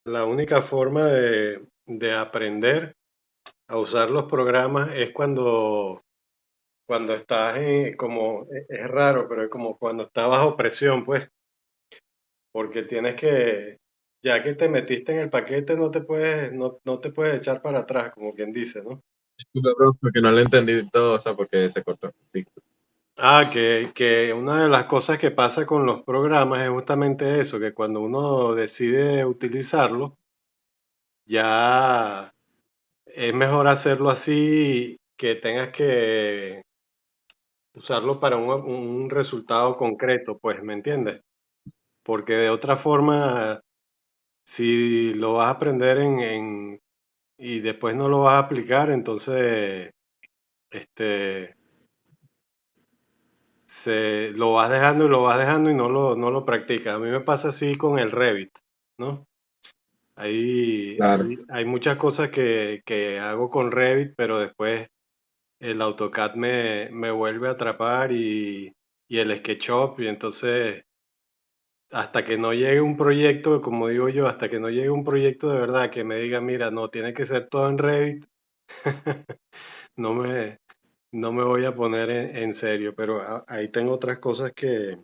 La única forma de aprender a usar los programas es cuando estás es raro, pero es como cuando estás bajo presión, pues, porque ya que te metiste en el paquete, no te puedes echar para atrás, como quien dice, ¿no? Disculpe, bro, porque no le entendí todo, o sea, porque se cortó. Que una de las cosas que pasa con los programas es justamente eso, que cuando uno decide utilizarlo, ya es mejor hacerlo así que tengas que usarlo para un resultado concreto, pues, ¿me entiendes? Porque de otra forma, si lo vas a aprender y después no lo vas a aplicar, entonces este, lo vas dejando y lo vas dejando y no lo practicas. A mí me pasa así con el Revit, ¿no? Claro. Hay muchas cosas que hago con Revit, pero después el AutoCAD me vuelve a atrapar y el SketchUp, y entonces hasta que no llegue un proyecto, como digo yo, hasta que no llegue un proyecto de verdad que me diga, mira, no, tiene que ser todo en Revit, no me, no me voy a poner en serio, pero ahí tengo otras cosas que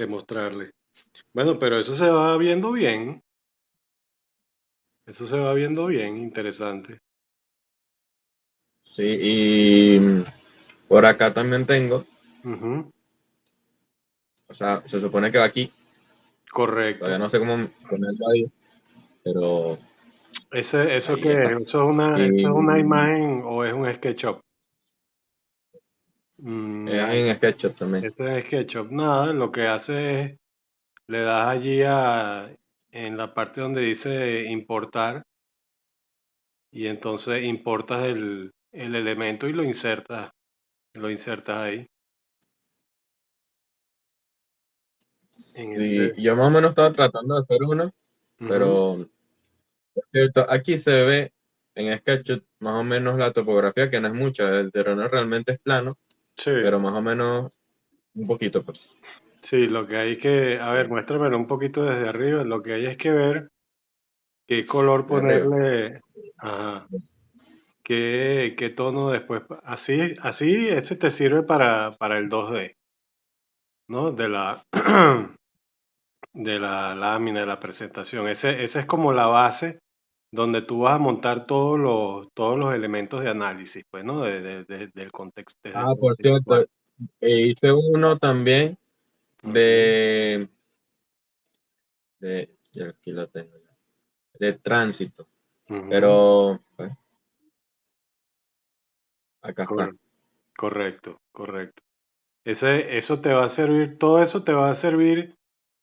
mostrarle. Bueno, pero eso se va viendo bien, eso se va viendo bien, interesante. Sí, y por acá también tengo, Ujú, o sea, se supone que va aquí, todavía correcto. no sé cómo ponerlo ahí, pero ¿Eso ahí qué es? está. Eso es una Y imagen o es un SketchUp? es Nada, en SketchUp también. esto es SketchUp. Nada, lo que hace es, le das en la parte donde dice importar y entonces importas el elemento y lo insertas ahí. En Sí, ese, yo más o menos estaba tratando de hacer una, ujú, pero por cierto, aquí se ve en SketchUp más o menos la topografía, que no es mucha, el terreno realmente es plano, sí, pero más o menos un poquito, pues. sí, lo que hay que, a ver, muéstramelo un poquito desde arriba. Lo que hay es que ver qué color De arriba. ponerle, ajá, qué tono después. Así ese te sirve para el 2D, ¿no? De la lámina, de la presentación. Ese es como la base donde tú vas a montar todos los elementos de análisis, pues, ¿no? Del contexto, desde Ah, por cierto, contextual. hice uno también Ujú, de, ya aquí lo tengo, ya, de tránsito, ujú, pero pues, acá está. cor- correcto, correcto. Eso te va a servir, todo eso te va a servir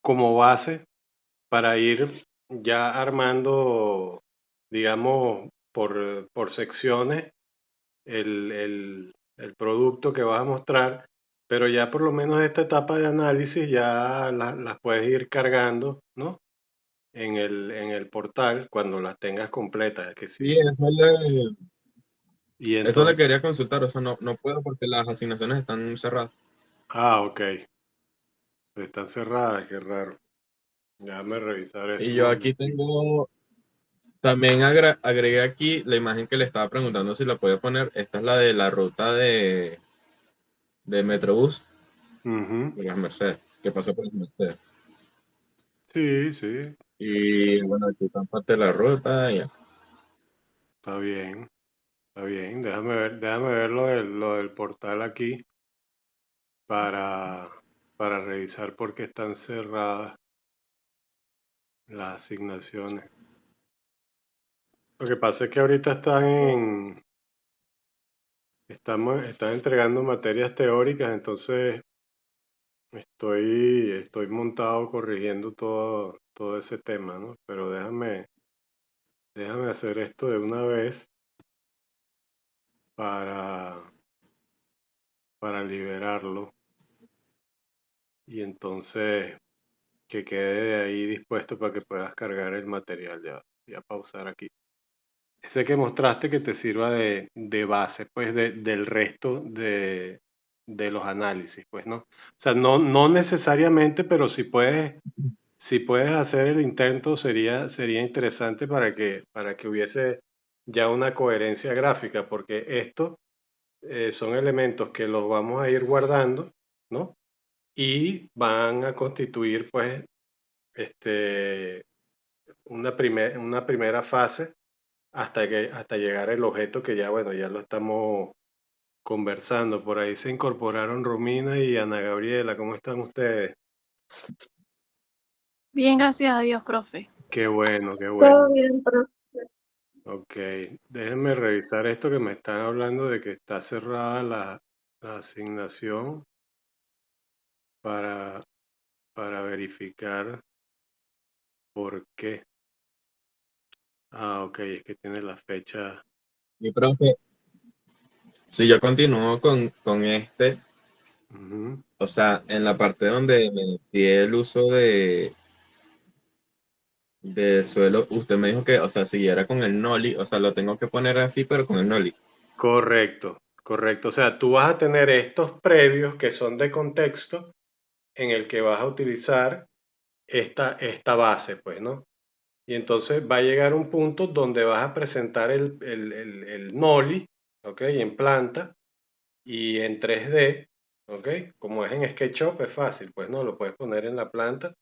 como base para ir ya armando, digamos, por secciones el producto que vas a mostrar, pero ya por lo menos esta etapa de análisis ya las puedes ir cargando, ¿no? En el portal cuando las tengas completas, que Sí, sí. Y eso le entonces, quería consultar, o sea, no, no puedo porque las asignaciones están cerradas. ok, están cerradas, qué raro. Déjame revisar eso Y un yo aquí momentito. tengo, también agregué aquí la imagen que le estaba preguntando si la podía poner. Esta es la de la ruta de Metrobús Ujú, de las Mercedes, que pasó por las Mercedes. sí, sí, Y bueno, aquí está parte de la ruta. Y ya. está bien, está bien. Déjame ver lo del portal aquí para, para revisar por qué están cerradas las asignaciones. Lo que pasa es que ahorita están entregando materias teóricas, entonces estoy montado corrigiendo todo ese tema, ¿no? Pero déjame hacer esto de una vez para, para liberarlo y entonces que quede de ahí dispuesto para que puedas cargar el material. Ya, ya pausar aquí. Ese que mostraste que te sirva de base, pues, del resto de los análisis, pues, ¿no? O sea, no necesariamente, pero si puedes, si puedes hacer el intento sería interesante para que hubiese ya una coherencia gráfica, porque estos son elementos que los vamos a ir guardando, ¿no? Y van a constituir, pues, este, una primera fase hasta llegar al objeto que ya, bueno, ya lo estamos conversando. Por ahí se incorporaron Romina y Ana Gabriela. ¿Cómo están ustedes? Bien, gracias a Dios, profe. Qué bueno, qué Todo bueno. bien, profe. Ok, déjenme revisar esto que me están hablando de que está cerrada la asignación para, para verificar por qué. Ah, ok, es que tiene la fecha. Y profe, si yo continúo con este, Ujú. o sea, en la parte donde me pide el uso de suelo, usted me dijo que, o sea, siguiera con el noli, o sea, lo tengo que poner así, pero con el noli. Correcto, correcto. O sea, tú vas a tener estos previos que son de contexto en el que vas a utilizar esta base, pues, ¿no? Y entonces va a llegar un punto donde vas a presentar el Noli, ¿ok? En planta y en 3D, ¿ok? Como es en SketchUp, es fácil, pues, ¿no? Lo puedes poner en la planta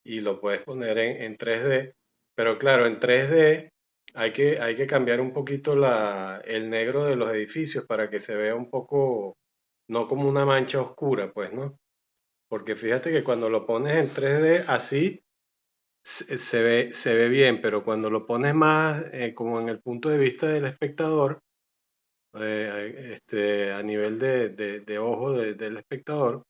y lo puedes poner en 3D. Pero claro, en 3D hay que cambiar un poquito el negro de los edificios para que se vea un poco, no como una mancha oscura, pues, ¿no? Porque fíjate que cuando lo pones en 3D así, se ve bien, pero cuando lo pones más como en el punto de vista del espectador, a nivel de ojo del espectador,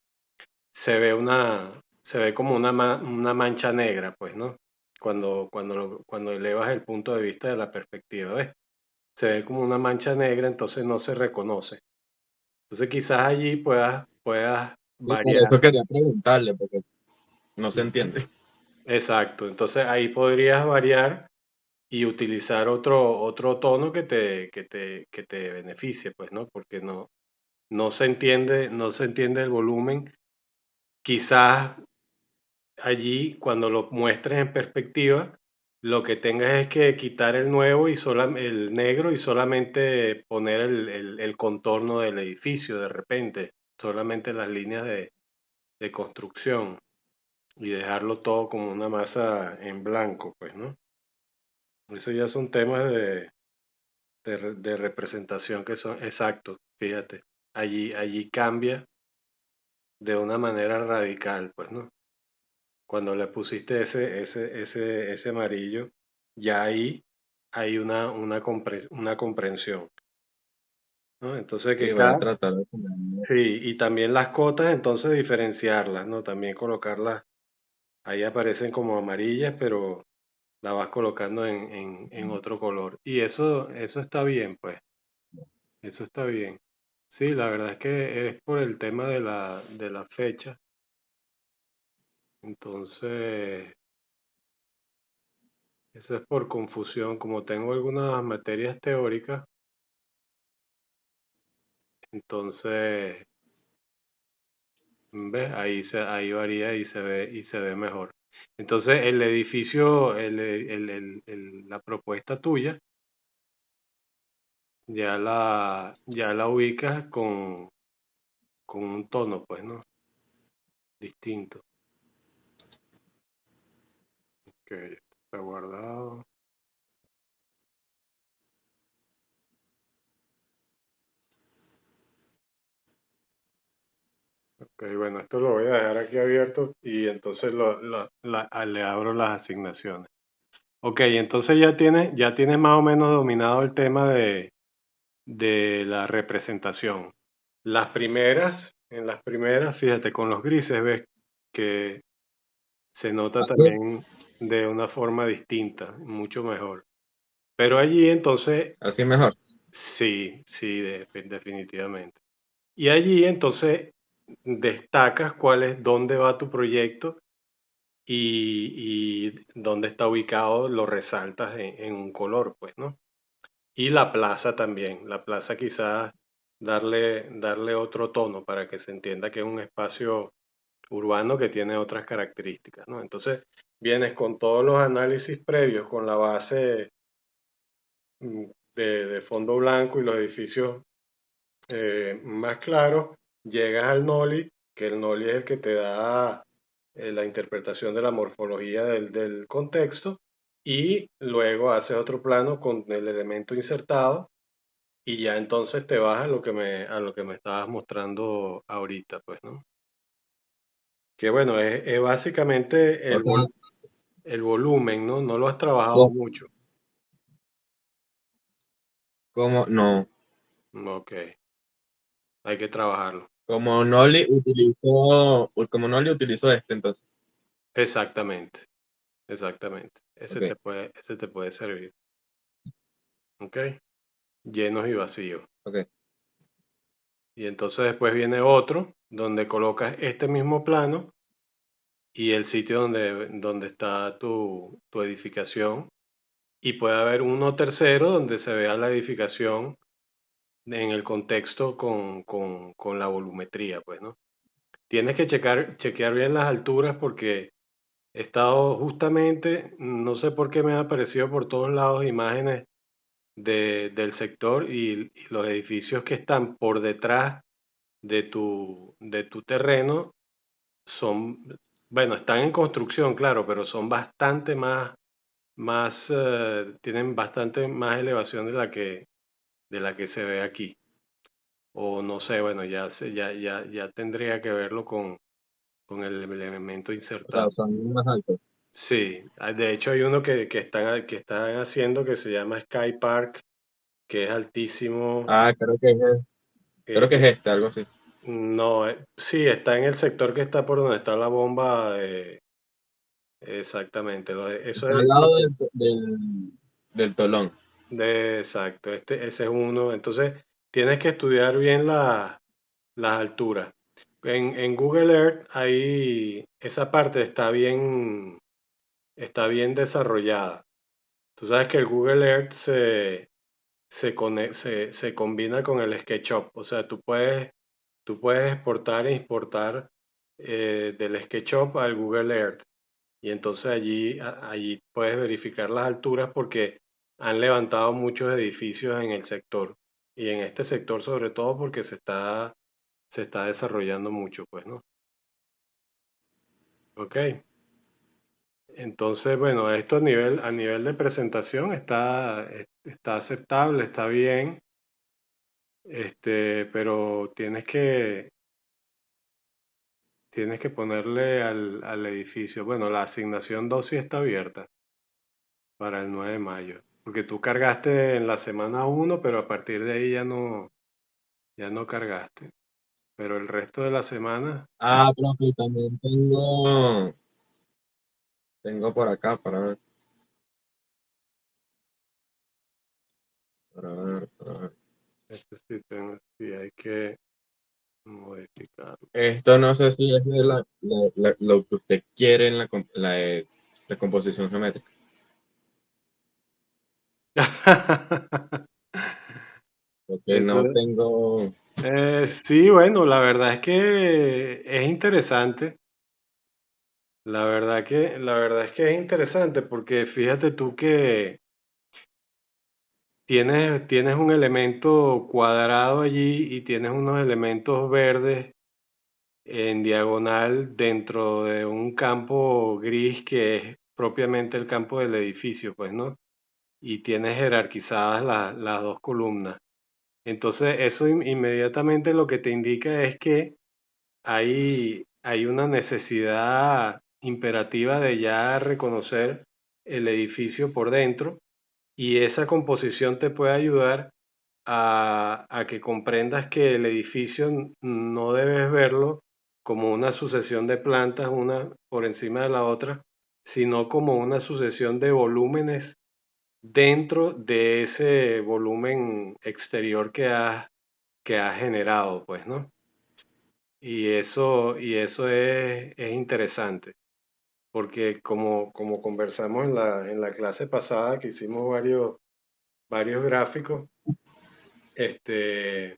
se ve como una mancha negra, pues, ¿no? Cuando elevas el punto de vista de la perspectiva, ¿ves? Se ve como una mancha negra, entonces no se reconoce. Entonces quizás allí puedas Y por variar. eso quería preguntarle, porque no se entiende. Exacto, entonces ahí podrías variar y utilizar otro tono que te beneficie, pues, ¿no? Porque no se entiende el volumen. Quizás allí, cuando lo muestres en perspectiva, lo que tengas es que quitar el nuevo el negro y solamente poner el contorno del edificio de repente, solamente las líneas de construcción y dejarlo todo como una masa en blanco, pues, ¿no? Eso ya son temas de representación que son exactos, fíjate. Allí cambia de una manera radical, pues, ¿no? Cuando le pusiste ese amarillo, ya ahí hay una comprensión, ¿no? Entonces Sí, que voy a cada, tratar de ponerlo. sí, y también las cotas, entonces diferenciarlas, ¿no? También colocarlas, ahí aparecen como amarillas, pero la vas colocando en otro color. Y eso está bien, pues, eso está bien. Sí, la verdad es que es por el tema de la fecha. Entonces, eso es por confusión. Como tengo algunas materias teóricas, entonces, ¿ves? Ahí varía y se ve mejor. Entonces, el edificio, la propuesta tuya, ya la ubicas con un tono, pues, ¿no? Distinto. Que está guardado. Ok, bueno, esto lo voy a dejar aquí abierto y entonces le abro las asignaciones. Ok, entonces ya tienes más o menos dominado el tema de la representación. En las primeras, fíjate, con los grises ves que se nota Así, también de una forma distinta, mucho mejor. Pero allí entonces, así mejor. sí, definitivamente. Y allí entonces destacas dónde va tu proyecto y dónde está ubicado, lo resaltas en un color, pues, ¿no? Y la plaza también, la plaza quizás darle otro tono para que se entienda que es un espacio urbano que tiene otras características, ¿no? Entonces, vienes con todos los análisis previos, con la base mm, de fondo blanco y los edificios más claros, llegas al Noli, que el Noli es el que te da la interpretación de la morfología del contexto, y luego haces otro plano con el elemento insertado, y ya entonces te vas a lo que me estabas mostrando ahorita, pues, ¿no? Que bueno, es básicamente O sea, el volumen, ¿no? No lo has trabajado co- mucho. no, Ok, hay que trabajarlo. como Noli utilizó este entonces. Exactamente, exactamente. Ok, Ese te puede servir. Ok, llenos y vacíos. ok. Y entonces después viene otro donde colocas este mismo plano y el sitio donde está tu edificación. Y puede haber uno tercero donde se vea la edificación en el contexto con la volumetría, pues, ¿no? Tienes que chequear bien las alturas porque he estado justamente, no sé por qué me han aparecido por todos lados imágenes del sector y los edificios que están por detrás de tu terreno son, bueno, están en construcción, claro, pero son bastante tienen bastante más elevación de la que se ve aquí. O no sé, bueno, ya tendría que verlo con el elemento O sea, insertado. son más altos. Sí, de hecho hay uno que están haciendo que se llama Sky Park, que es altísimo. Ah, creo que es Que este, algo así. no, sí, está en el sector que está por donde está la bomba. Exactamente, eso Está es al lado del Tolón. exacto, ese es uno. Entonces, tienes que estudiar bien las alturas. En Google Earth, ahí esa parte está bien desarrollada. Tú sabes que el Google Earth se combina con el SketchUp. O sea, tú puedes exportar e importar del SketchUp al Google Earth. Y entonces allí puedes verificar las alturas porque han levantado muchos edificios en el sector. Y en este sector sobre todo porque se está desarrollando mucho, pues, ¿no? Ok. Entonces, bueno, esto a nivel de presentación está aceptable, está bien, pero tienes que ponerle al edificio. Bueno, la asignación 2 sí está abierta para el 9 de mayo, porque tú cargaste en la semana uno, pero a partir de ahí ya no cargaste. Pero el resto de la semana, Ah, profe, también tengo por acá para ver. este sí hay que modificarlo. Esto no sé si es de lo que usted quiere en la composición geométrica. Porque no Eso, tengo. sí, bueno, la verdad es que es interesante. La verdad es que es interesante porque fíjate tú que tienes un elemento cuadrado allí y tienes unos elementos verdes en diagonal dentro de un campo gris que es propiamente el campo del edificio, pues, ¿no? Y tienes jerarquizadas las dos columnas. Entonces, eso inmediatamente lo que te indica es que hay una necesidad imperativa de ya reconocer el edificio por dentro y esa composición te puede ayudar a que comprendas que el edificio no debes verlo como una sucesión de plantas una por encima de la otra, sino como una sucesión de volúmenes dentro de ese volumen exterior que has generado, pues, ¿no? Y eso es interesante, porque como conversamos en la clase pasada, que hicimos varios gráficos, este,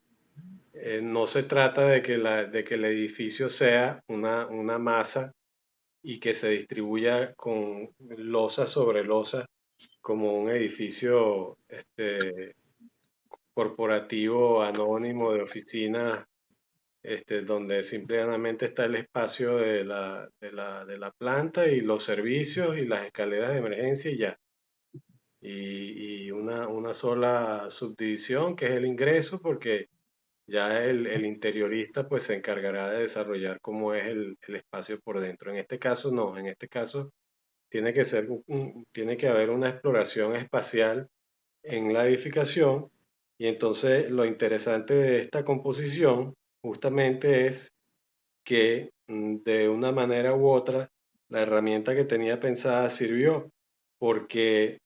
no se trata de que, de que el edificio sea una masa y que se distribuya con losa sobre losa como un edificio corporativo anónimo de oficina, donde simplemente está el espacio de la planta y los servicios y las escaleras de emergencia y ya. Y una sola subdivisión que es el ingreso, porque ya el interiorista pues se encargará de desarrollar cómo es el espacio por dentro. En este caso no, en este caso tiene que ser tiene que haber una exploración espacial en la edificación, y entonces lo interesante de esta composición justamente es que de una manera u otra la herramienta que tenía pensada sirvió, porque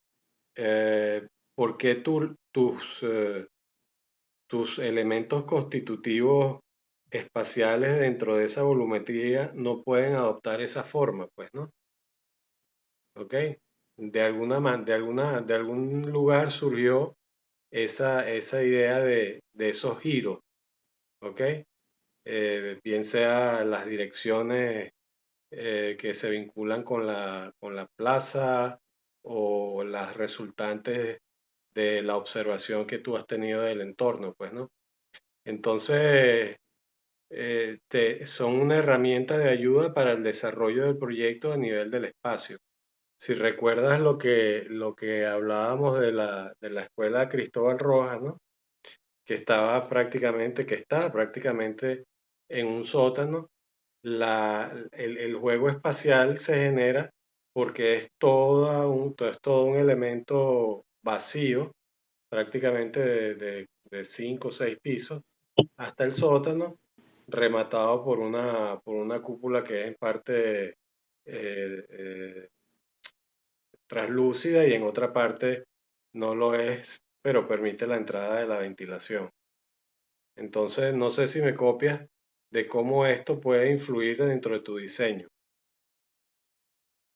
eh, porque tus elementos constitutivos espaciales dentro de esa volumetría no pueden adoptar esa forma, pues, ¿no? ¿Ok? De algún lugar surgió esa idea de esos giros, ¿ok? Bien sea las direcciones que se vinculan con la plaza o las resultantes de la observación que tú has tenido del entorno, pues, ¿no? Entonces, son una herramienta de ayuda para el desarrollo del proyecto a nivel del espacio. Si recuerdas lo que hablábamos de la escuela Cristóbal Rojas, ¿no? Que está prácticamente en un sótano, el juego espacial se genera porque es todo un elemento vacío, prácticamente de 5 o 6 pisos, hasta el sótano, rematado por una cúpula que es en parte translúcida y en otra parte no lo es, pero permite la entrada de la ventilación. Entonces, no sé si me copias de cómo esto puede influir dentro de tu diseño.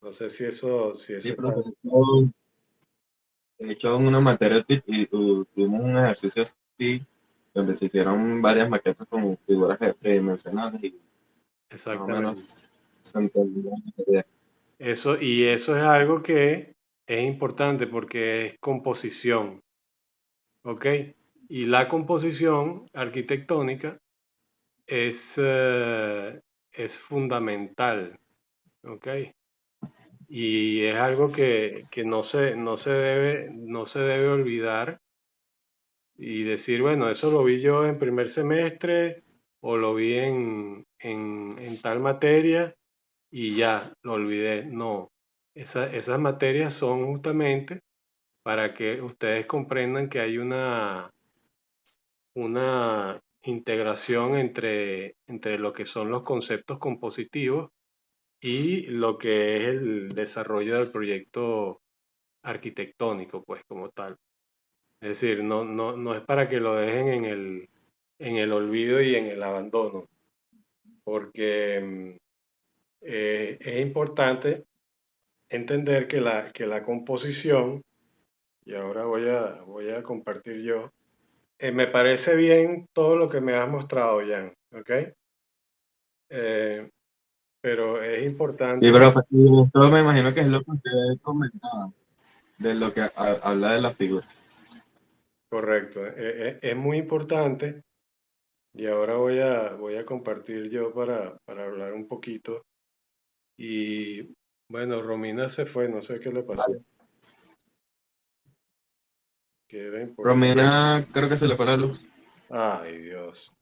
No sé si Sí, eso está. profe, de hecho, en una materia tuvimos un ejercicio así, donde se hicieron varias maquetas con figuras tridimensionales y más o Exactamente. menos se entendió la idea. Y eso es algo que es importante porque es composición, ¿ok? Y la composición arquitectónica es fundamental, ¿ok? Y es algo que no se debe olvidar y decir, bueno, eso lo vi yo en primer semestre o lo vi en tal materia y ya, lo olvidé. No, esas materias son justamente para que ustedes comprendan que hay una integración entre lo que son los conceptos compositivos y lo que es el desarrollo del proyecto arquitectónico, pues como tal. Es decir, no es para que lo dejen en el olvido y en el abandono, porque es importante entender que la composición, y ahora voy a compartir yo, me parece bien todo lo que me has mostrado, Jan, ¿ok? Eh, pero es Sí, importante, profe, y esto me imagino que es lo que usted comentaba, de lo que habla de la figura. correcto, es muy importante, y ahora voy a compartir yo para hablar un poquito. Y bueno, Romina se fue, no sé qué le pasó, Vale. que era importante. Romina, creo que se le fue la luz. Ay, Dios,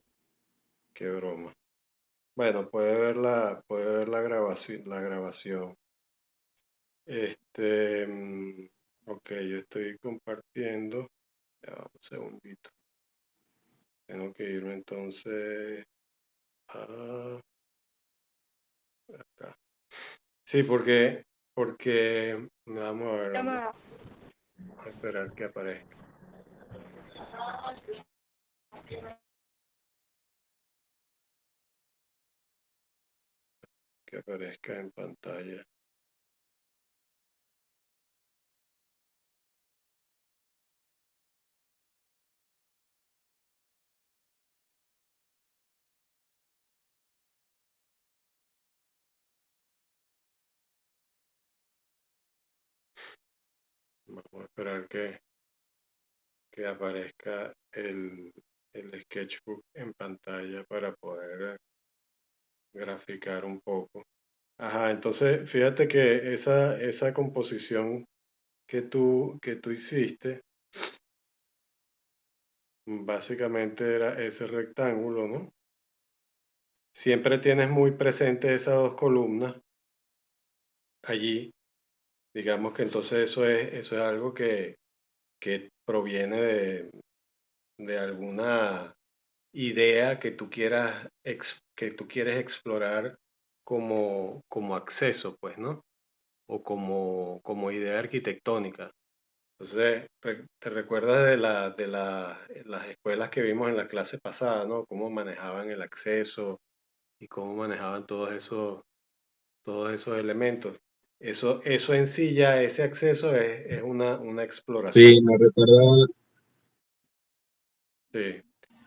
qué broma. Bueno, puede ver la grabación. Ok, yo estoy compartiendo. Ya, un segundito. Tengo que irme entonces a acá. Sí, porque vamos a esperar que aparezca, en pantalla. Vamos a esperar que aparezca el sketchbook en pantalla para poder graficar un poco. Ajá, entonces fíjate que esa composición que tú hiciste, básicamente era ese rectángulo, ¿no? Siempre tienes muy presente esas dos columnas allí. Digamos que entonces eso es algo que proviene de alguna idea que tú quieras, que tú quieres explorar como acceso, pues, ¿no? O como idea arquitectónica. Entonces, te recuerdas las escuelas que vimos en la clase pasada, ¿no? Cómo manejaban el acceso y cómo manejaban todos esos elementos. Eso en sí ya, ese acceso es una exploración. Sí, me recuerda, Sí.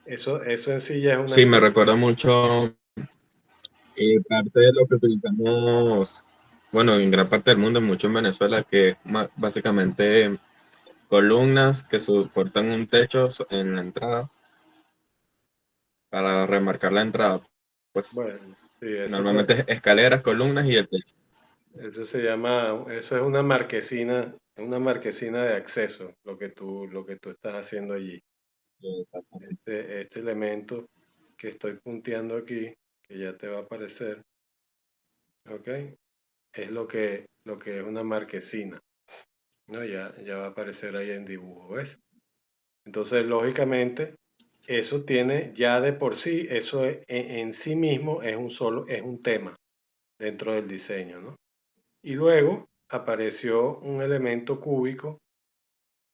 Eso en sí ya es una sí, me exploración. recuerda mucho parte de lo que utilizamos, bueno, en gran parte del mundo, mucho en Venezuela, que es básicamente columnas que soportan un techo en la entrada para remarcar la entrada. Pues Bueno, sí, eso, normalmente es escaleras, columnas y el techo. eso se llama, eso es una marquesina de acceso, lo que tú estás haciendo allí. Este elemento que estoy punteando aquí, que ya te va a aparecer, ¿ok? Es lo que es una marquesina, ¿no? Ya va a aparecer ahí en dibujo, ¿ves? Entonces, lógicamente, eso tiene ya de por sí, eso en sí mismo es un tema dentro del diseño, ¿no? Y luego apareció un elemento cúbico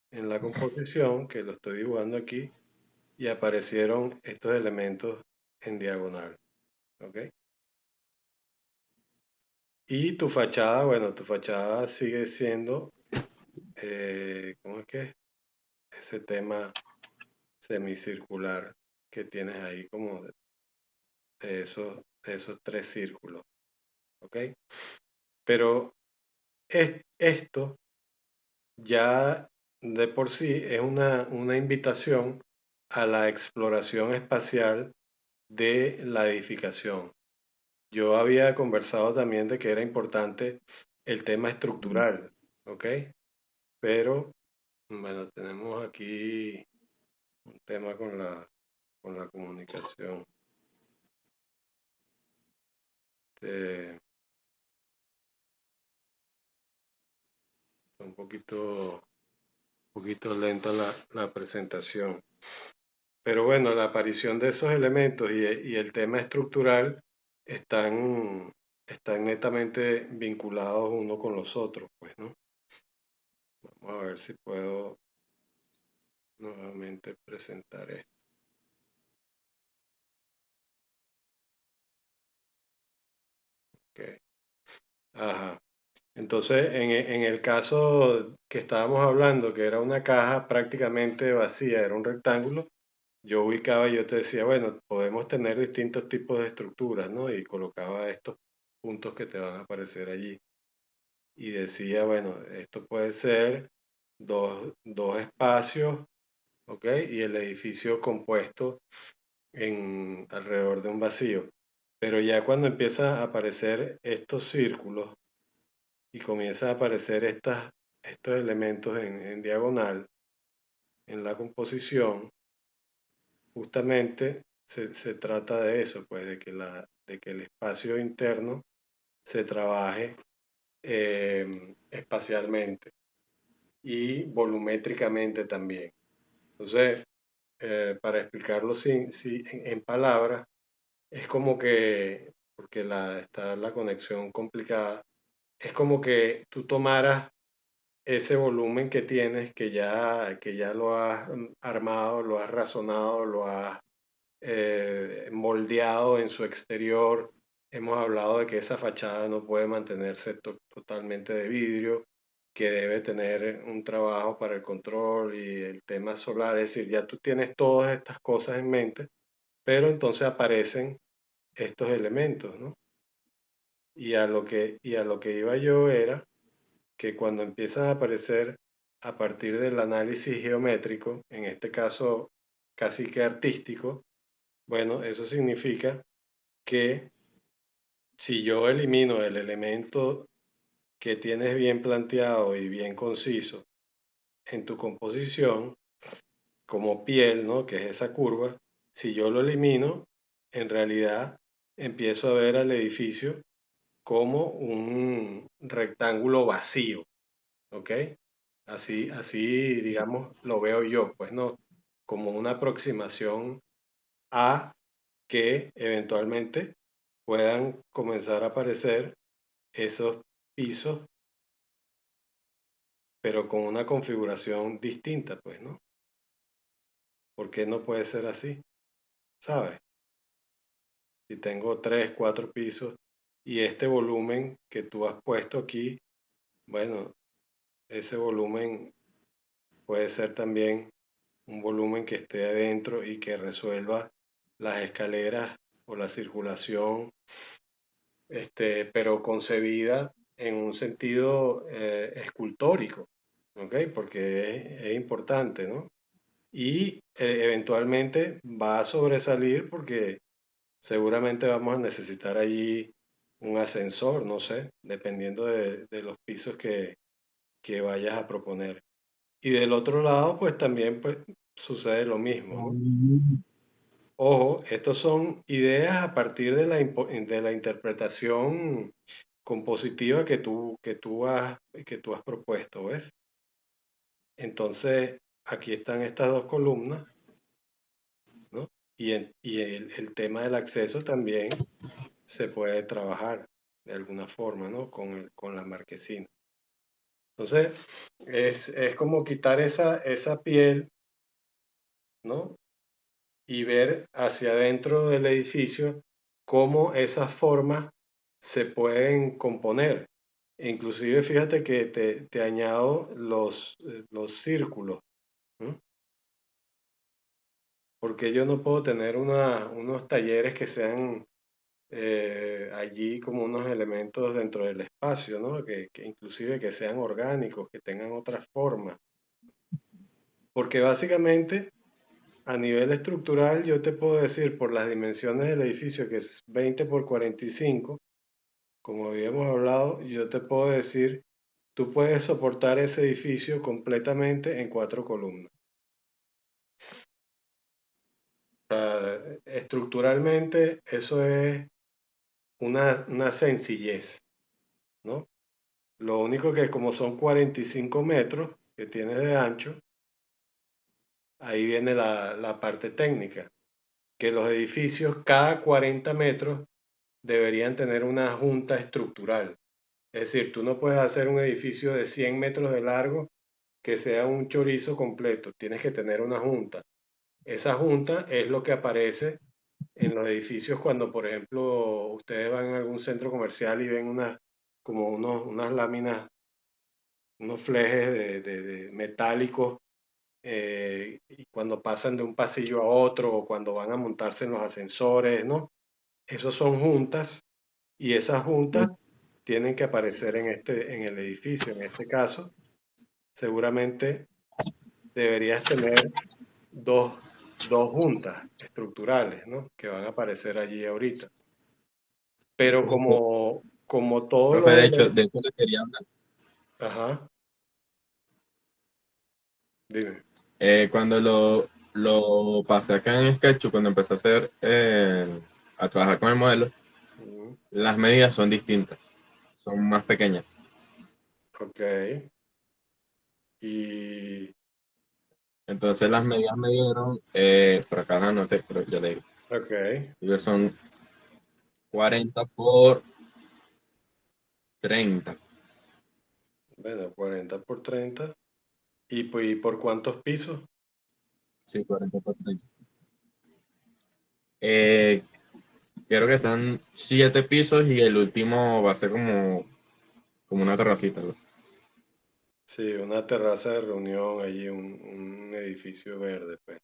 en la composición, que lo estoy dibujando aquí, y aparecieron estos elementos en diagonal, ¿ok? Y tu fachada, bueno, tu fachada sigue siendo, ¿cómo es que es? Ese tema semicircular que tienes ahí como de esos tres círculos, ¿ok? Pero esto ya de por sí es una invitación a la exploración espacial de la edificación. Yo había conversado también de que era importante el tema estructural, ¿ok? Pero, bueno, tenemos aquí un tema con la comunicación. Eh, un poquito lenta la presentación. Pero bueno, la aparición de esos elementos y el tema estructural están netamente vinculados uno con los otros, pues, ¿no? Vamos a ver si puedo nuevamente presentar esto. Ok. Ajá. Entonces, en el caso que estábamos hablando, que era una caja prácticamente vacía, era un rectángulo, yo ubicaba y yo te decía, bueno, podemos tener distintos tipos de estructuras, ¿no? Y colocaba estos puntos que te van a aparecer allí. Y decía, bueno, esto puede ser dos espacios, ¿ok? Y el edificio compuesto alrededor de un vacío. Pero ya cuando empiezan a aparecer estos círculos y comienzan a aparecer estos elementos en diagonal en la composición, justamente se trata de eso, pues de que el espacio interno se trabaje espacialmente y volumétricamente también. Entonces, para explicarlo en palabras, es como que, porque está la conexión complicada, es como que tú tomaras ese volumen que tienes, que ya lo has armado, lo has razonado, lo has moldeado en su exterior. Hemos hablado de que esa fachada no puede mantenerse totalmente de vidrio, que debe tener un trabajo para el control y el tema solar. Es decir, ya tú tienes todas estas cosas en mente, pero entonces aparecen estos elementos, ¿no? Y a lo que iba yo era que cuando empiezan a aparecer a partir del análisis geométrico, en este caso casi que artístico, bueno, eso significa que si yo elimino el elemento que tienes bien planteado y bien conciso en tu composición, como piel, ¿no? Que es esa curva, si yo lo elimino, en realidad empiezo a ver al edificio como un rectángulo vacío, ¿ok? Así, digamos, lo veo yo, pues no, como una aproximación a que eventualmente puedan comenzar a aparecer esos pisos, pero con una configuración distinta, pues, ¿no? ¿Por qué no puede ser así? ¿Sabes? Si tengo 3, 4 pisos y este volumen que tú has puesto aquí, bueno, ese volumen puede ser también un volumen que esté adentro y que resuelva las escaleras o la circulación, pero concebida en un sentido escultórico, ¿ok? Porque es importante, ¿no? Y eventualmente va a sobresalir porque seguramente vamos a necesitar allí un ascensor, no sé, dependiendo de los pisos que vayas a proponer. Y del otro lado, pues también pues, sucede lo mismo, ¿no? Ojo, estos son ideas a partir de la interpretación compositiva que tú has propuesto, ¿ves? Entonces, aquí están estas dos columnas, ¿no? Y el tema del acceso también se puede trabajar de alguna forma, ¿no? Con la marquesina. Entonces, es como quitar esa piel, ¿no? Y ver hacia adentro del edificio cómo esas formas se pueden componer. E inclusive, fíjate que te añado los círculos, ¿no? Porque yo no puedo tener unos talleres que sean allí como unos elementos dentro del espacio, ¿no? Que inclusive que sean orgánicos, que tengan otras formas. Porque básicamente a nivel estructural yo te puedo decir por las dimensiones del edificio que es 20 por 45, como habíamos hablado, yo te puedo decir, tú puedes soportar ese edificio completamente en 4 columnas. O sea, estructuralmente eso es una sencillez, ¿no? Lo único que como son 45 metros que tienes de ancho, ahí viene la parte técnica, que los edificios cada 40 metros deberían tener una junta estructural. Es decir, tú no puedes hacer un edificio de 100 metros de largo que sea un chorizo completo, tienes que tener una junta. Esa junta es lo que aparece en los edificios cuando, por ejemplo, ustedes van a algún centro comercial y ven unas láminas, unos flejes de metálicos, y cuando pasan de un pasillo a otro o cuando van a montarse en los ascensores, ¿no? Esos son juntas y esas juntas tienen que aparecer en el edificio. En este caso, seguramente deberías tener dos, dos juntas estructurales, ¿no? Que van a aparecer allí ahorita. Pero como todo Profe, lo de hecho, de... de eso le quería hablar. Ajá, dime. Cuando lo pasé acá en SketchUp, cuando empecé a hacer, a trabajar con el modelo, Ujú. las medidas son distintas, son más pequeñas. Ok. Y... Entonces las medidas me dieron, por acá las anoté, pero yo le digo, Ok. son 40 por 30. Bueno, 40 por 30. ¿Y por cuántos pisos? Sí, 40 por 30. Eh, Quiero que sean 7 pisos y el último va a ser como una terracita, algo así. Sí, una terraza de reunión allí, un edificio verde, pues.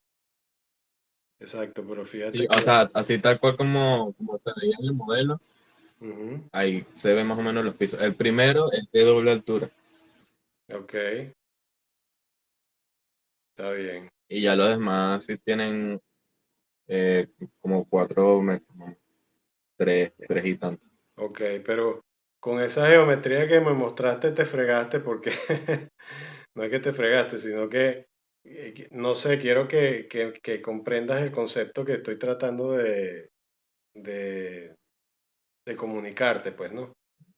Exacto, pero Sí, fíjate o que... sea, así tal cual como se veía en el modelo, Ujú. ahí se ven más o menos los pisos. El primero es de doble altura. Ok. Está bien. Y ya los demás sí tienen como 4 metros, ¿no? Tres y tanto. Ok, pero con esa geometría que me mostraste te fregaste porque no es que te fregaste, sino que, no sé, quiero que comprendas el concepto que estoy tratando de, de comunicarte, pues, ¿no?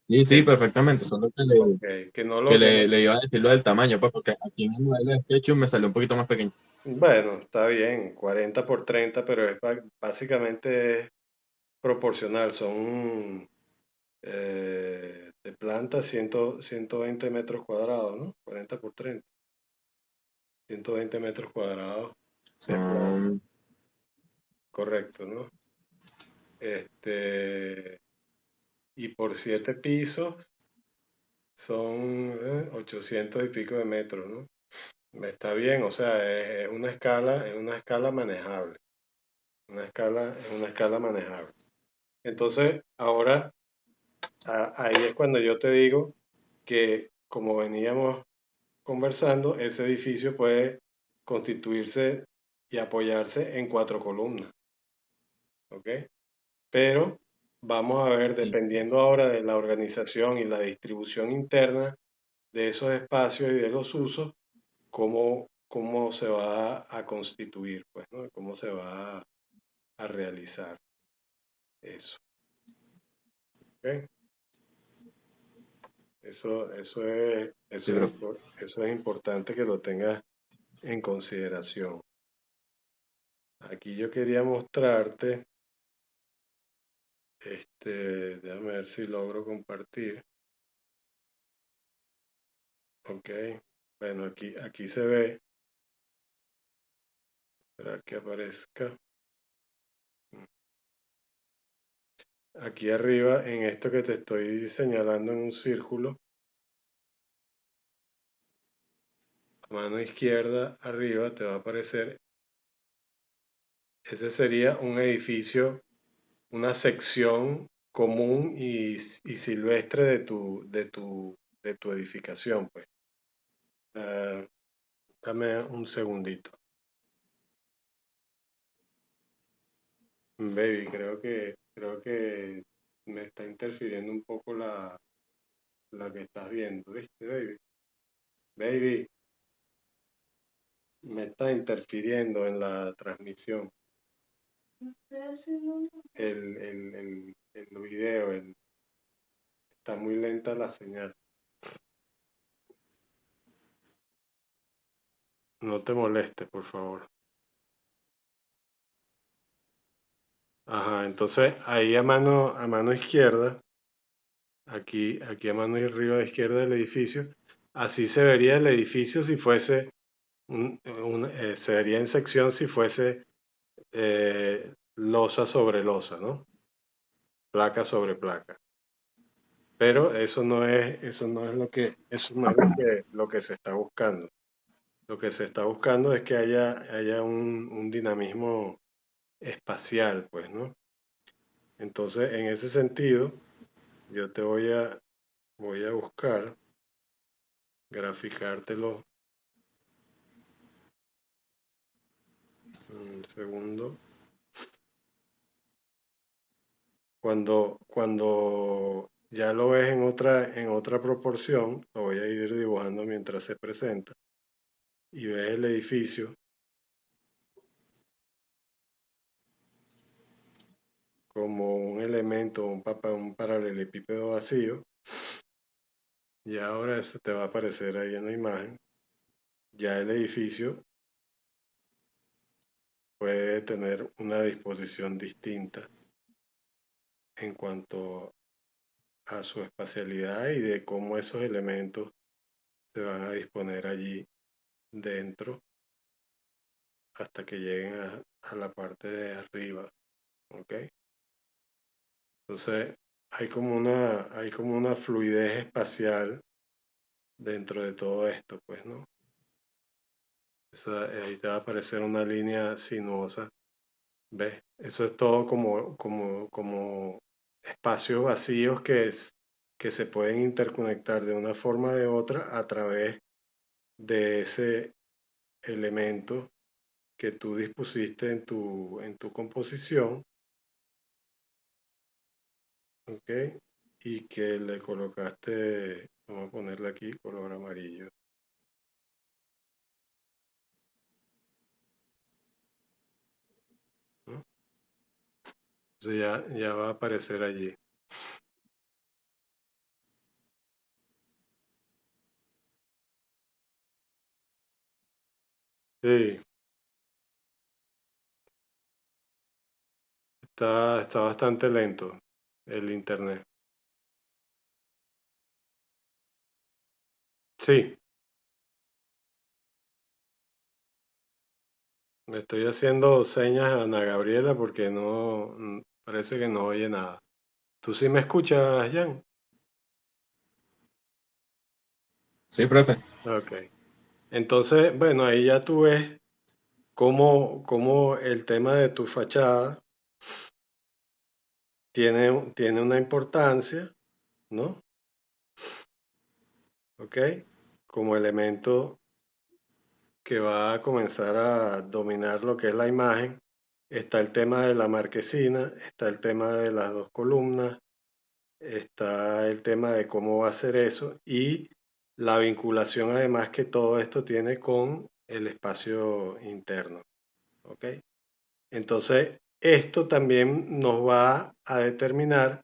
Sí, sí, Que, perfectamente. Solo ok, le iba a decir lo del tamaño, pues, porque aquí en el modelo de SketchUp me salió un poquito más pequeño. bueno, está bien, 40 por 30, pero básicamente es proporcional, son de planta 120 metros cuadrados, ¿no? 40 por 30, 120 metros cuadrados de planta, Son, correcto, ¿no? Y por 7 pisos son 800 y pico de metros, ¿no? Está bien, o sea, es una escala manejable, es una escala manejable. Entonces, ahora ahí es cuando yo te digo que, como veníamos conversando, ese edificio puede constituirse y apoyarse en 4 columnas, ¿ok? Pero vamos a ver, sí, dependiendo ahora de la organización y la distribución interna de esos espacios y de los usos, cómo se va a constituir, pues, ¿no? Cómo se va a realizar eso, ¿ok? sí, profe. Eso es importante que lo tengas en consideración. Aquí yo quería mostrarte, déjame ver si logro compartir. Ok, bueno, aquí se ve, esperar que aparezca. Aquí arriba, en esto que te estoy señalando en un círculo, a mano izquierda arriba te va a aparecer, ese sería un edificio, una sección común y silvestre de tu edificación, pues. Ah, dame un segundito. Baby, creo que me está interfiriendo un poco la que estás viendo, ¿viste, baby? Baby, me está interfiriendo en la transmisión. El video, está muy lenta la señal. No te molestes, por favor. Ajá, entonces ahí a mano izquierda, aquí a mano arriba a izquierda del edificio, así se vería el edificio si fuese, se vería en sección si fuese losa sobre losa, ¿no? Placa sobre placa. Pero eso no es eso no es lo que se está buscando. Lo que se está buscando es que haya un dinamismo espacial, pues, ¿no? Entonces, en ese sentido, yo voy a buscar, graficártelo un segundo. Cuando ya lo ves en otra proporción, lo voy a ir dibujando mientras se presenta, y ves el edificio como un elemento, un paralelepípedo vacío, y ahora eso te va a aparecer ahí en la imagen. Ya el edificio puede tener una disposición distinta en cuanto a su espacialidad y de cómo esos elementos se van a disponer allí dentro hasta que lleguen a la parte de arriba, ¿ok? Entonces, hay como una fluidez espacial dentro de todo esto, pues, ¿no? Ahí te va a aparecer una línea sinuosa, ¿ves? Eso es todo como espacios vacíos que se pueden interconectar de una forma o de otra a través de elemento que tú dispusiste en tu composición, ¿ok? Y que le colocaste, vamos a ponerle aquí color amarillo, ¿no? Entonces ya va a aparecer allí. Sí, está bastante lento el internet. Sí, le estoy haciendo señas a Ana Gabriela porque no, parece que no oye nada. ¿Tú sí me escuchas, Jan? Sí, profe. Ok. Entonces, bueno, ahí ya tú ves cómo el tema de tu fachada tiene una importancia, ¿no? ¿Ok? Como elemento que va a comenzar a dominar lo que es la imagen. Está el tema de la marquesina, está el tema de las dos columnas, está el tema de cómo va a ser eso y la vinculación además que todo esto tiene con el espacio interno. ¿Ok? Entonces, esto también nos va a determinar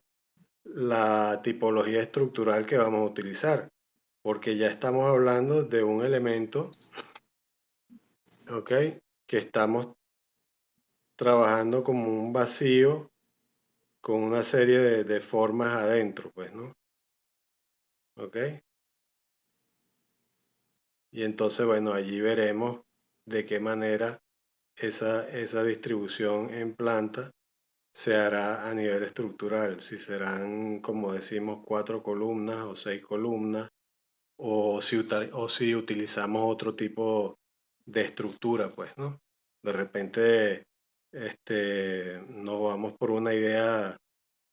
la tipología estructural que vamos a utilizar, porque ya estamos hablando de un elemento, ¿ok? Que estamos trabajando como un vacío con una serie de formas adentro, pues, ¿no? ¿Ok? Y entonces, bueno, allí veremos de qué manera esa distribución en planta se hará a nivel estructural, si serán, como decimos, 4 columnas o 6 columnas, o si utilizamos otro tipo de estructura, pues, ¿no? De repente, nos vamos por una idea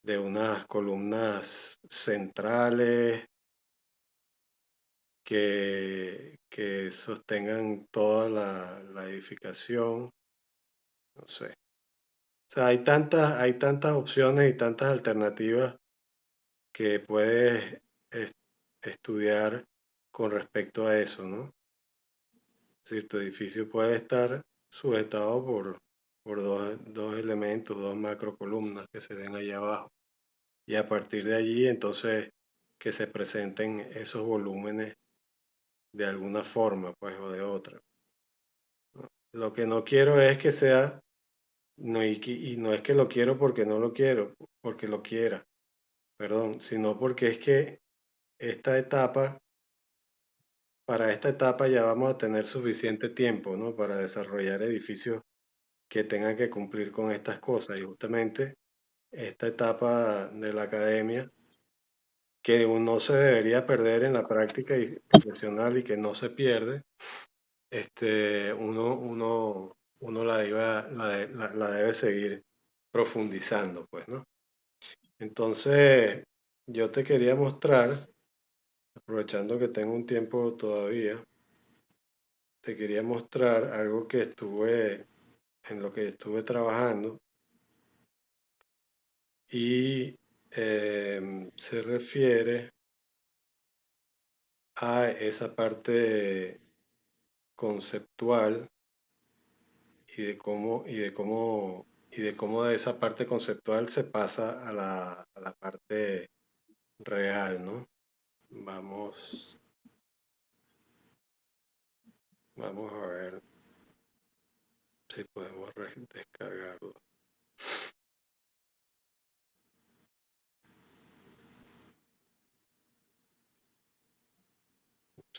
de unas columnas centrales que sostengan toda la edificación, no sé. O sea, hay tantas opciones y tantas alternativas que puedes es- estudiar con respecto a eso, ¿no? Es decir, tu edificio puede estar sujetado por dos elementos, dos macrocolumnas que se ven allá abajo. Y a partir de allí, entonces, que se presenten esos volúmenes de alguna forma, pues, o de otra. Lo que no quiero es que sea, no, y no es que lo quiero porque no lo quiero, porque lo quiera, perdón, sino porque es que esta etapa, para esta etapa ya vamos a tener suficiente tiempo, ¿no? Para desarrollar edificios que tengan que cumplir con estas cosas. Y justamente esta etapa de la academia, que uno se debería perder en la práctica profesional y que no se pierde, uno la debe seguir profundizando, pues, ¿no? Entonces, yo te quería mostrar, aprovechando que tengo un tiempo todavía, te quería mostrar algo que en lo que estuve trabajando y se refiere a esa parte conceptual y de esa parte conceptual se pasa a la parte real, ¿no? Vamos, vamos a ver si podemos descargarlo.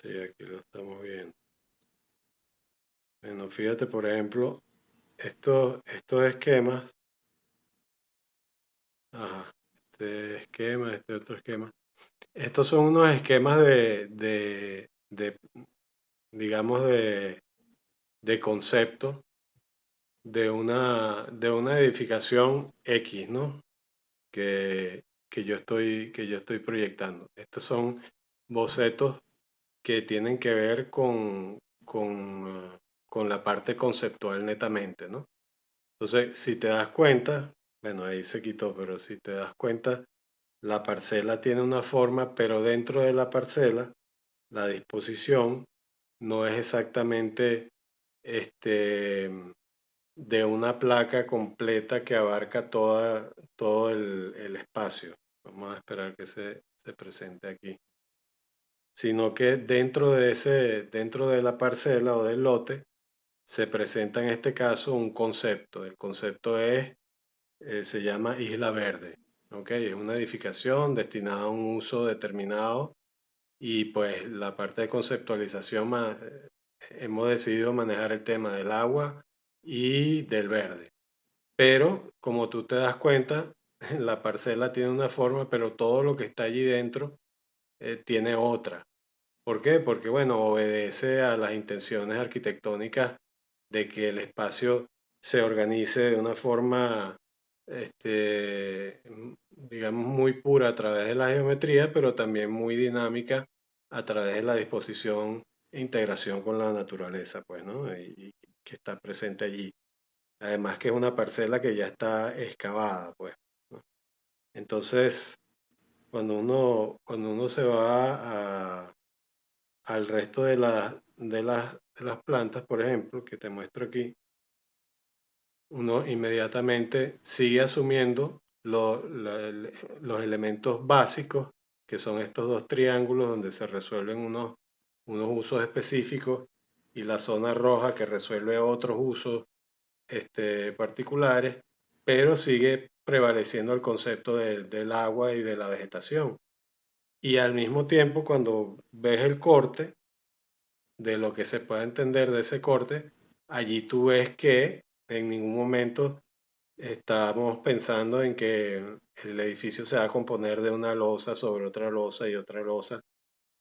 Sí, aquí lo estamos viendo. Bueno, fíjate, por ejemplo, estos esquemas, ajá, este esquema, este otro esquema. Estos son unos esquemas digamos, de concepto de una edificación X, ¿no? Que yo estoy proyectando. Estos son bocetos que tienen que ver con con la parte conceptual netamente, ¿no? Entonces, si te das cuenta, bueno, ahí se quitó, pero si te das cuenta, la parcela tiene una forma, pero dentro de la parcela, la disposición no es exactamente este, de una placa completa que abarca todo el espacio. Vamos a esperar que se presente aquí. Sino que dentro de la parcela o del lote, se presenta en este caso un concepto. El concepto se llama Isla Verde. ¿Ok? Es una edificación destinada a un uso determinado y pues la parte de conceptualización hemos decidido manejar el tema del agua y del verde. Pero como tú te das cuenta, la parcela tiene una forma, pero todo lo que está allí dentro tiene otra. ¿Por qué? Porque, bueno, obedece a las intenciones arquitectónicas de que el espacio se organice de una forma, digamos, muy pura a través de la geometría, pero también muy dinámica a través de la disposición e integración con la naturaleza, pues, ¿no? Y que está presente allí. Además que es una parcela que ya está excavada, pues, ¿no? Entonces, cuando uno se va al resto de las plantas, por ejemplo, que te muestro aquí, uno inmediatamente sigue asumiendo los elementos básicos, que son estos dos triángulos donde se resuelven unos usos específicos y la zona roja que resuelve otros usos particulares, pero sigue prevaleciendo el concepto del agua y de la vegetación. Y al mismo tiempo, cuando ves el corte, de lo que se pueda entender de ese corte, allí tú ves que en ningún momento estamos pensando en que el edificio se va a componer de una losa sobre otra losa y otra losa,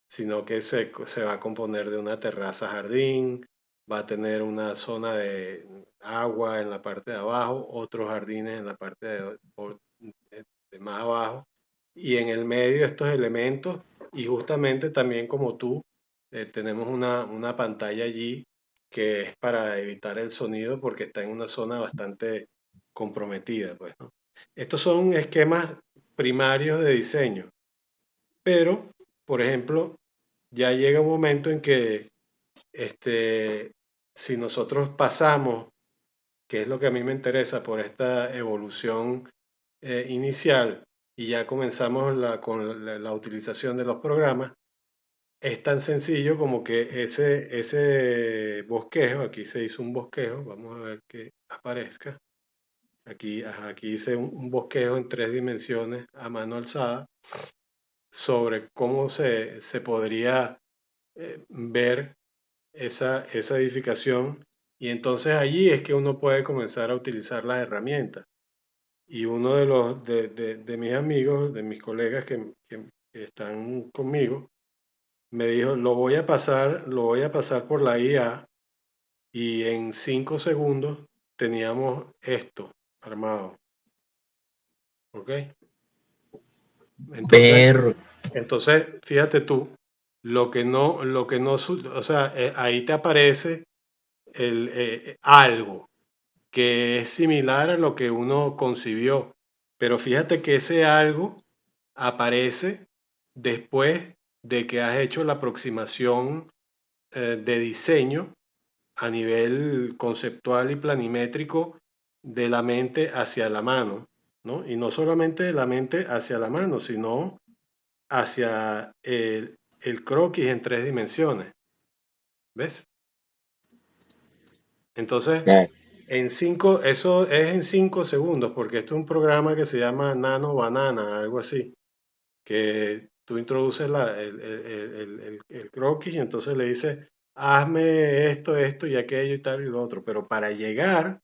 sino que se va a componer de una terraza jardín, va a tener una zona de agua en la parte de abajo, otros jardines en la parte de más abajo, y en el medio estos elementos, y justamente también como tú, tenemos una pantalla allí que es para evitar el sonido porque está en una zona bastante comprometida, pues, ¿no? Estos son esquemas primarios de diseño, pero, por ejemplo, ya llega un momento en que este, si nosotros pasamos, que es lo que a mí me interesa por esta evolución inicial, y ya comenzamos con la utilización de los programas, es tan sencillo como que ese bosquejo, aquí se hizo un bosquejo, vamos a ver que aparezca. Aquí, aquí hice un bosquejo en 3 dimensiones a mano alzada sobre cómo se podría ver esa edificación, y entonces allí es que uno puede comenzar a utilizar las herramientas. Y uno de mis amigos, de mis colegas que están conmigo, me dijo, lo voy a pasar por la IA y en 5 segundos teníamos esto armado. ¿Ok? Entonces, Ver. fíjate tú, o sea, ahí te aparece algo que es similar a lo que uno concibió, pero fíjate que ese algo aparece después de que has hecho la aproximación de diseño a nivel conceptual y planimétrico de la mente hacia la mano, ¿no? Y no solamente de la mente hacia la mano, sino hacia el croquis en 3 dimensiones, ¿ves? Entonces, Claro. eso es en 5 segundos, porque esto es un programa que se llama Nano Banana, algo así, que tú introduces el croquis y entonces le dices, hazme esto y aquello y tal y lo otro. Pero para llegar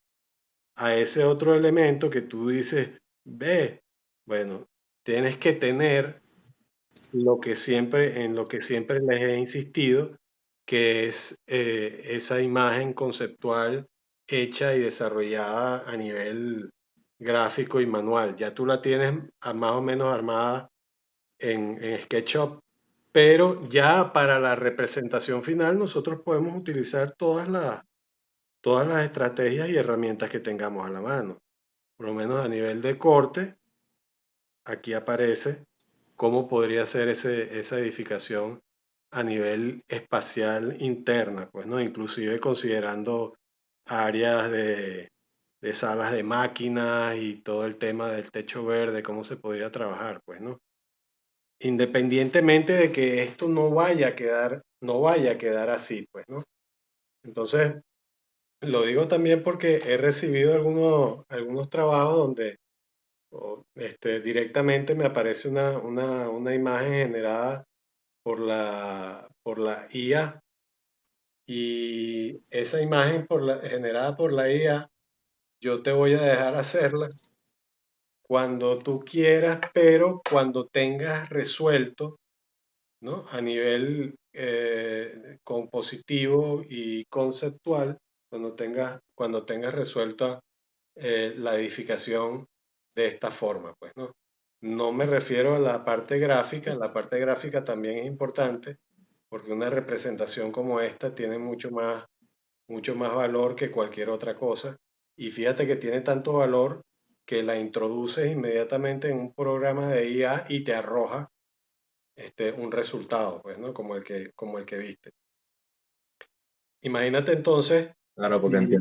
a ese otro elemento que tú dices, ve, bueno, tienes que tener en lo que siempre les he insistido, que es esa imagen conceptual hecha y desarrollada a nivel gráfico y manual. Ya tú la tienes más o menos armada en SketchUp, pero ya para la representación final nosotros podemos utilizar todas las estrategias y herramientas que tengamos a la mano. Por lo menos a nivel de corte, aquí aparece cómo podría ser esa edificación a nivel espacial interna, pues, ¿no? Inclusive considerando áreas de salas de máquinas y todo el tema del techo verde, cómo se podría trabajar, pues, ¿no? Independientemente de que esto no vaya a quedar así, pues, ¿no? Entonces, lo digo también porque he recibido algunos trabajos donde directamente me aparece una imagen generada por la IA, y esa imagen generada por la IA yo te voy a dejar hacerla cuando tú quieras, pero cuando tengas resuelto, ¿no? A nivel compositivo y conceptual, cuando tengas resuelta la edificación de esta forma, pues, ¿no? No me refiero a la parte gráfica también es importante, porque una representación como esta tiene mucho más valor que cualquier otra cosa. Y fíjate que tiene tanto valor que la introduces inmediatamente en un programa de IA y te arroja un resultado, pues, ¿no? Como el que viste. Imagínate entonces, Claro, porque si-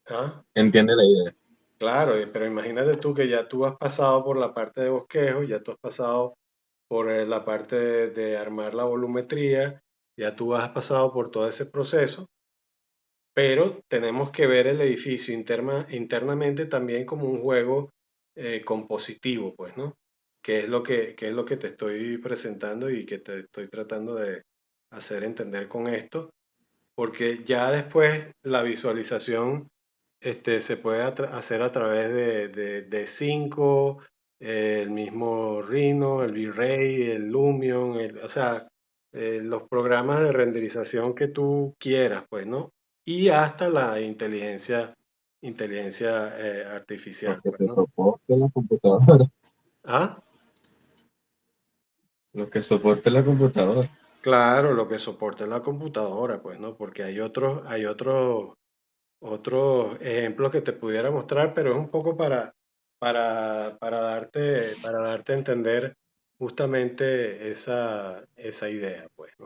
¿ah? entiende la idea. Claro, pero imagínate tú que ya tú has pasado por la parte de bosquejo, ya tú has pasado por la parte de armar la volumetría, ya tú has pasado por todo ese proceso, pero tenemos que ver el edificio internamente también como un juego compositivo, pues, ¿no? Que es lo que te estoy presentando y que te estoy tratando de hacer entender con esto, porque ya después la visualización se puede hacer a través de 5, el mismo Rhino, el V-Ray, el Lumion, o sea, los programas de renderización que tú quieras, pues, ¿no? Y hasta la inteligencia Lo artificial, que pues, se ¿no? soporte la computadora. Ah, Lo que soporte la computadora. claro, lo que soporta la computadora, pues, ¿no? Porque hay otros ejemplos que te pudiera mostrar, pero es un poco para darte a entender justamente esa idea, pues, ¿no?